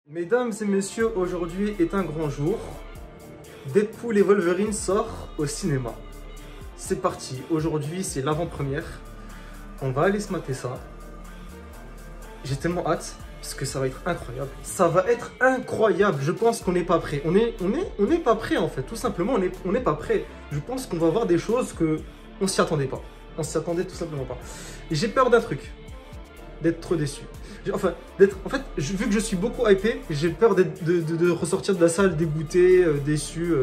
Mesdames et messieurs, aujourd'hui est un grand jour. Deadpool et Wolverine sort au cinéma. C'est parti, aujourd'hui c'est l'avant-première. On va aller se mater ça. J'ai tellement hâte, parce que ça va être incroyable. Ça va être incroyable, je pense qu'on n'est pas prêt. On n'est pas prêt en fait, tout simplement, on n'est pas prêt. Je pense qu'on va voir des choses que on s'y attendait pas. On s'y attendait tout simplement pas. Et j'ai peur d'un truc, d'être trop déçu. Enfin, vu que je suis beaucoup hypé, j'ai peur de ressortir de la salle dégoûté, déçu.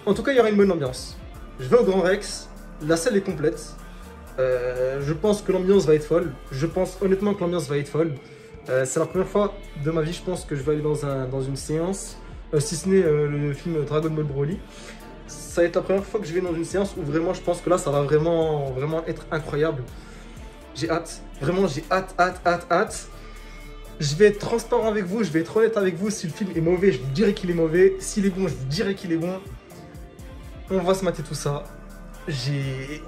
En tout cas, il y aura une bonne ambiance. Je vais au Grand Rex, la salle est complète. Je pense que l'ambiance va être folle. Je pense honnêtement que l'ambiance va être folle. C'est la première fois de ma vie, je pense, que je vais aller dans une séance, si ce n'est le film Dragon Ball Broly. Ça va être la première fois que je vais dans une séance où vraiment, je pense que là, ça va vraiment être incroyable. J'ai hâte, vraiment j'ai hâte. Je vais être transparent avec vous, je vais être honnête avec vous. Si le film est mauvais, je vous dirai qu'il est mauvais. S'il est bon, je vous dirai qu'il est bon. On va se mater tout ça.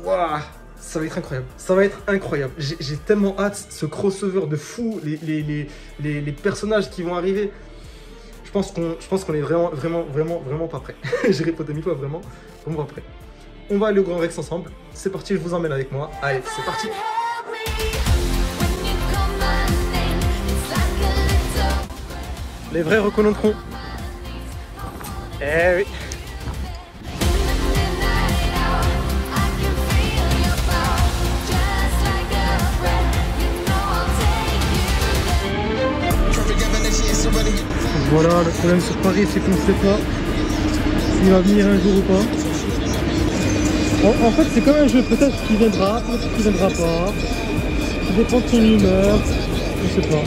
Waouh, ça va être incroyable. Ça va être incroyable. J'ai tellement hâte, ce crossover de fou, les personnages qui vont arriver. Je pense qu'on est vraiment pas prêt. J'ai répété 1000 fois, vraiment pas prêt. On va aller au Grand Rex ensemble. C'est parti, je vous emmène avec moi. Allez, c'est parti. Les vrais reconnaîtront. Eh oui. Voilà, le problème sur Paris, c'est qu'on ne sait pas s'il va venir un jour ou pas. En fait, c'est comme un jeu, peut-être qu'il viendra, peut-être qu'il viendra pas. Ça dépend de son humeur. Je sais pas.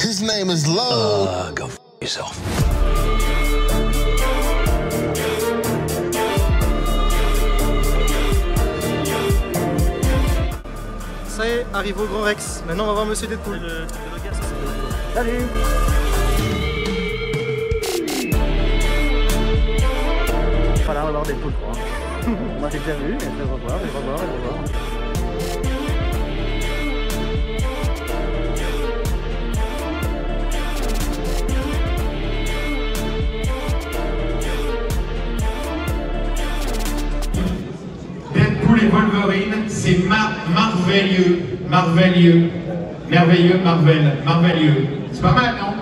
His name is Low. Go f yourself. Ça y est, arrive au Grand Rex. Maintenant, on va voir Monsieur Deadpool. Salut. Il va falloir avoir Deadpool 3. Moi j'ai déjà vu, mais je vais revoir. Deadpool et Wolverine, c'est merveilleux. C'est pas mal, non?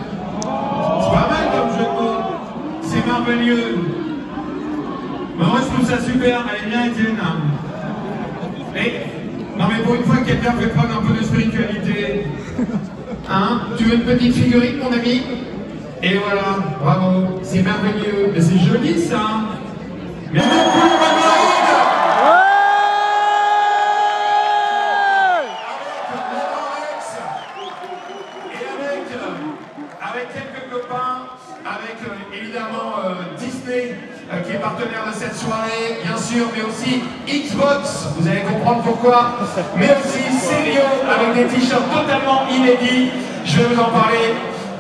C'est pas mal comme jeu de mots. C'est merveilleux. Moi, je trouve ça super. Elle est bien Étienne. Non, mais pour une fois que quelqu'un fait preuve un peu de spiritualité. Hein? Tu veux une petite figurine, mon ami? Et voilà, bravo. C'est merveilleux. Mais c'est joli, ça. Mais Deadpool et Wolverine! Avec quelques copains, avec évidemment Disney qui est partenaire de cette soirée, bien sûr, mais aussi Xbox, vous allez comprendre pourquoi, mais aussi Serio avec des t-shirts totalement inédits. Je vais vous en parler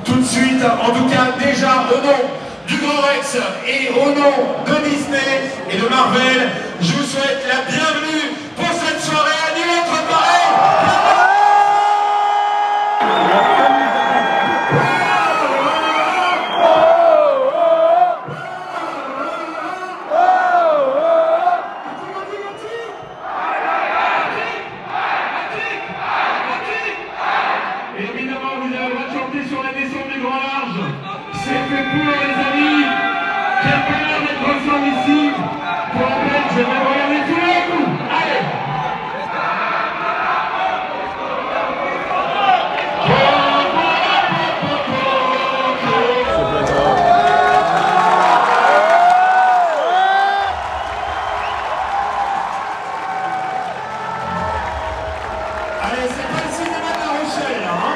tout de suite. En tout cas, déjà au nom du Grand Rex et au nom de Disney et de Marvel, je vous souhaite la bienvenue pour cette soirée à nul autre pareil. Évidemment, vous avez le droit de chanter sur la descente du grand large. C'est fait pour les amis. Quel bonheur d'être ensemble ici. Pour la peine, je vais vous regarder tous les coups. Allez. Allez, c'est pas le cinéma de La Rochelle, hein.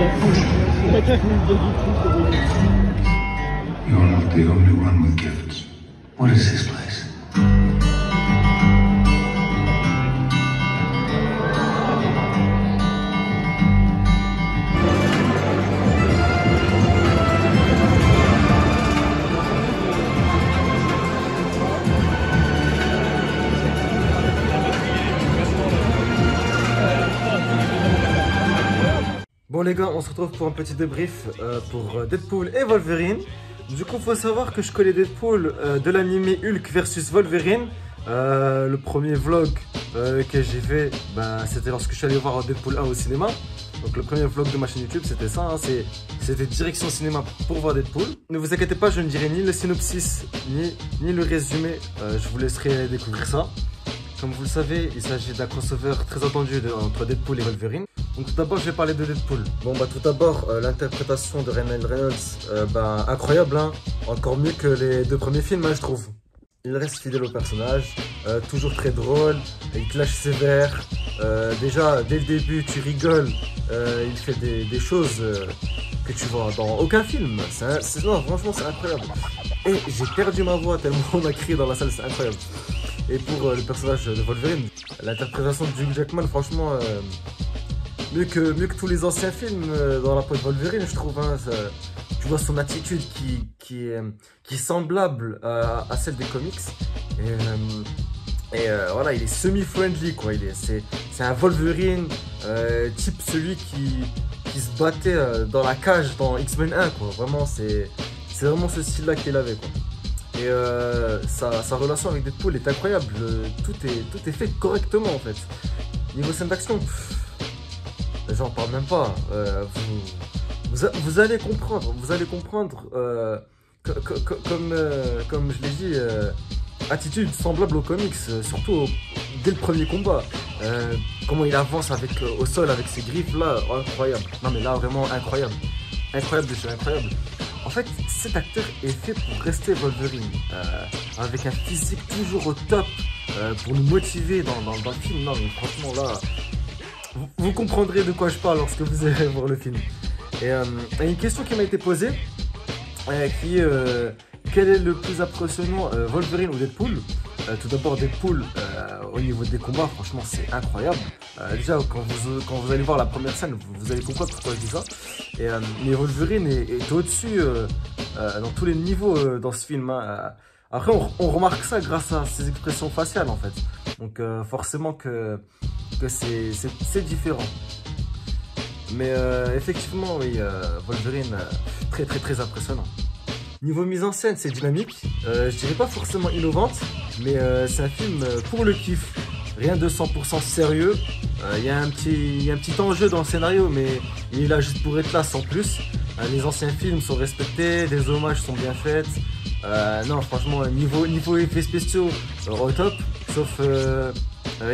You're not the only one with gifts. What is this place? Bon les gars, on se retrouve pour un petit débrief pour Deadpool et Wolverine. Du coup, faut savoir que je connais Deadpool de l'animé Hulk versus Wolverine. Le premier vlog que j'ai fait, c'était lorsque je suis allé voir Deadpool 1 au cinéma. Donc le premier vlog de ma chaîne YouTube, c'était ça, hein, c'était direction cinéma pour voir Deadpool. Ne vous inquiétez pas, je ne dirai ni le synopsis, ni le résumé, je vous laisserai découvrir ça. Comme vous le savez, il s'agit d'un crossover très attendu entre Deadpool et Wolverine. Donc tout d'abord, je vais parler de Deadpool. Bon tout d'abord, l'interprétation de Ryan Reynolds, incroyable, hein, encore mieux que les deux premiers films, hein, je trouve. Il reste fidèle au personnage, toujours très drôle, il te lâche sévère. Déjà, dès le début, tu rigoles, il fait des choses que tu vois dans aucun film. Non, franchement, c'est incroyable. Et j'ai perdu ma voix tellement on a crié dans la salle, c'est incroyable. Et pour le personnage de Wolverine, l'interprétation de Hugh Jackman, franchement, mieux que tous les anciens films dans la peau de Wolverine, je trouve. Hein, tu vois son attitude qui est semblable à celle des comics. Et voilà, il est semi-friendly, quoi. C'est un Wolverine type celui qui se battait dans la cage dans X-Men 1, quoi. Vraiment, c'est vraiment ce style-là qu'il avait, quoi. Et sa relation avec Deadpool est incroyable. Tout est fait correctement, en fait. Niveau scène d'action, j'en parle même pas. Vous allez comprendre. Comme je l'ai dit, attitude semblable aux comics, surtout dès le premier combat. Comment il avance au sol avec ses griffes là, incroyable. Non mais là vraiment incroyable. Incroyable de chez incroyable. En fait, cet acteur est fait pour rester Wolverine, avec un physique toujours au top, pour nous motiver dans le film. Non mais franchement là, vous comprendrez de quoi je parle lorsque vous allez voir le film. Et une question qui m'a été posée, qui est quel est le plus impressionnant, Wolverine ou Deadpool? Tout d'abord Deadpool, au niveau des combats, franchement c'est incroyable. Déjà quand vous allez voir la première scène, vous allez comprendre pourquoi je dis ça. Mais Wolverine est au-dessus dans tous les niveaux dans ce film. Hein. Après on remarque ça grâce à ses expressions faciales en fait. Donc forcément que c'est différent. Mais effectivement oui, Wolverine très impressionnant. Niveau mise en scène, c'est dynamique, je dirais pas forcément innovante, mais c'est un film pour le kiff. Rien de 100% sérieux, il y a un petit enjeu dans le scénario, mais il est là juste pour être là sans plus. Les anciens films sont respectés, les hommages sont bien faits. Non franchement, niveau effets spéciaux, au top, sauf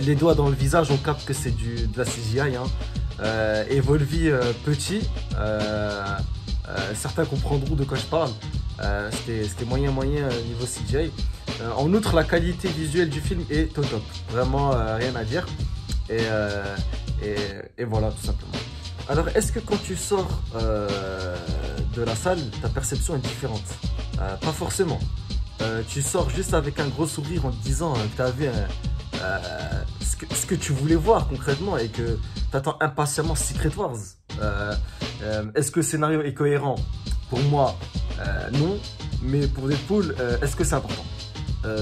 les doigts dans le visage, on capte que c'est de la CGI. Hein. Et Volvi petit, certains comprendront de quoi je parle. C'était moyen niveau CGI. En outre, la qualité visuelle du film est au top. Vraiment rien à dire. Et voilà, tout simplement. Alors, est-ce que quand tu sors de la salle, ta perception est différente? Pas forcément. Tu sors juste avec un gros sourire en te disant que tu as vu ce que tu voulais voir concrètement et que tu attends impatiemment Secret Wars. Est-ce que le scénario est cohérent? Pour moi, non. Mais pour Deadpool, est-ce que c'est important?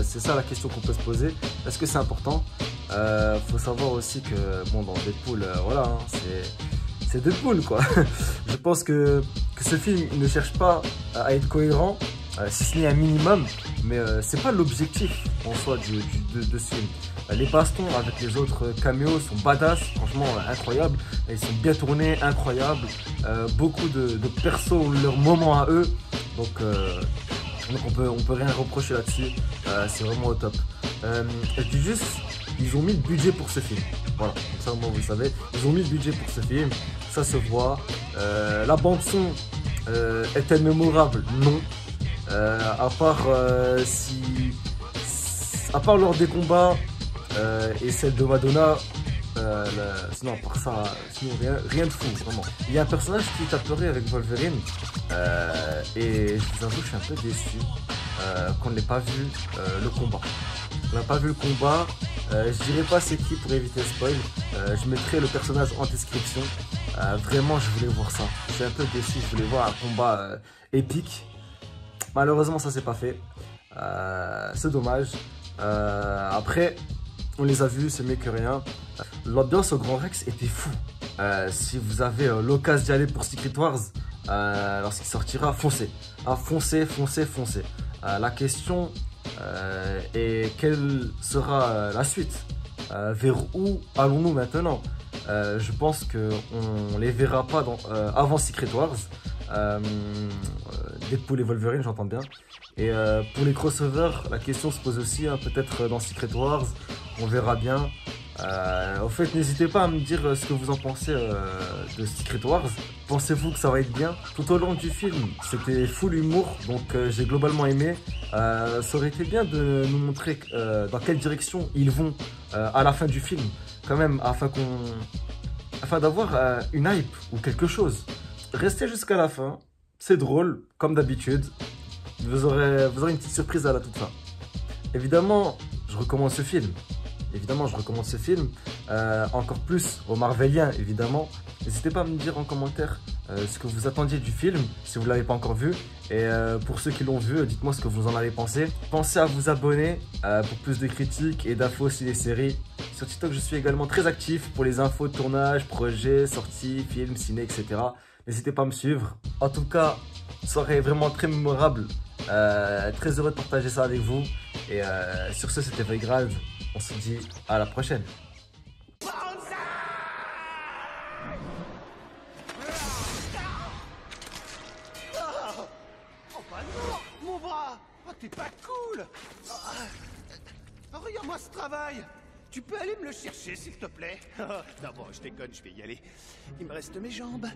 C'est ça la question qu'on peut se poser. Est-ce que c'est important? Faut savoir aussi que bon, dans Deadpool, voilà, hein, c'est Deadpool quoi. Je pense que ce film ne cherche pas à être cohérent, si ce n'est un minimum, mais c'est pas l'objectif en soi de ce film. Les bastons avec les autres caméos sont badass, franchement incroyables. Ils sont bien tournés, incroyables. Beaucoup de persos ont leur moment à eux, donc on peut rien reprocher là-dessus. C'est vraiment au top. Je dis juste, ils ont mis le budget pour ce film. Voilà, comme ça au moins vous le savez. Ils ont mis le budget pour ce film, ça se voit. La bande son est-elle mémorable? Non. À part lors des combats et celle de Madonna, Sinon, par ça, sinon rien de fou, vraiment. Il y a un personnage qui taperait avec Wolverine, et je vous avoue, je suis un peu déçu qu'on n'ait pas vu le combat. On n'a pas vu le combat. Je dirais pas c'est qui pour éviter le spoil. Je mettrai le personnage en description. Vraiment, je voulais voir ça. Je suis un peu déçu. Je voulais voir un combat épique. Malheureusement, ça s'est pas fait. C'est dommage. Après, on les a vus, c'est mieux que rien. L'ambiance au Grand Rex était fou. Si vous avez l'occasion d'y aller pour Secret Wars, lorsqu'il sortira, foncez. Foncez. La question est quelle sera la suite? Vers où allons-nous maintenant? Je pense qu'on les verra pas avant Secret Wars. Deadpool et Wolverine, j'entends bien. Et pour les crossovers, la question se pose aussi, hein, peut-être dans Secret Wars, on verra bien. Au fait, n'hésitez pas à me dire ce que vous en pensez de Secret Wars. Pensez-vous que ça va être bien? Tout au long du film, c'était full humour, donc j'ai globalement aimé. Ça aurait été bien de nous montrer dans quelle direction ils vont à la fin du film, quand même, afin d'avoir une hype ou quelque chose. Restez jusqu'à la fin, c'est drôle, comme d'habitude. Vous aurez une petite surprise à la toute fin. Évidemment, je recommande ce film. Encore plus aux Marveliens, évidemment. N'hésitez pas à me dire en commentaire ce que vous attendiez du film, si vous ne l'avez pas encore vu. Et pour ceux qui l'ont vu, dites-moi ce que vous en avez pensé. Pensez à vous abonner pour plus de critiques et d'infos sur les séries. Sur TikTok, je suis également très actif pour les infos de tournage, projets, sorties, films, ciné, etc. N'hésitez pas à me suivre. En tout cas, soirée vraiment très mémorable. Très heureux de partager ça avec vous. Et sur ce, c'était Vaigrad. On se dit à la prochaine. Oh bah non, mon bras. Oh, t'es pas cool. Oh, regarde-moi ce travail. Tu peux aller me le chercher, s'il te plaît? Non, bon, je déconne, je vais y aller. Il me reste mes jambes.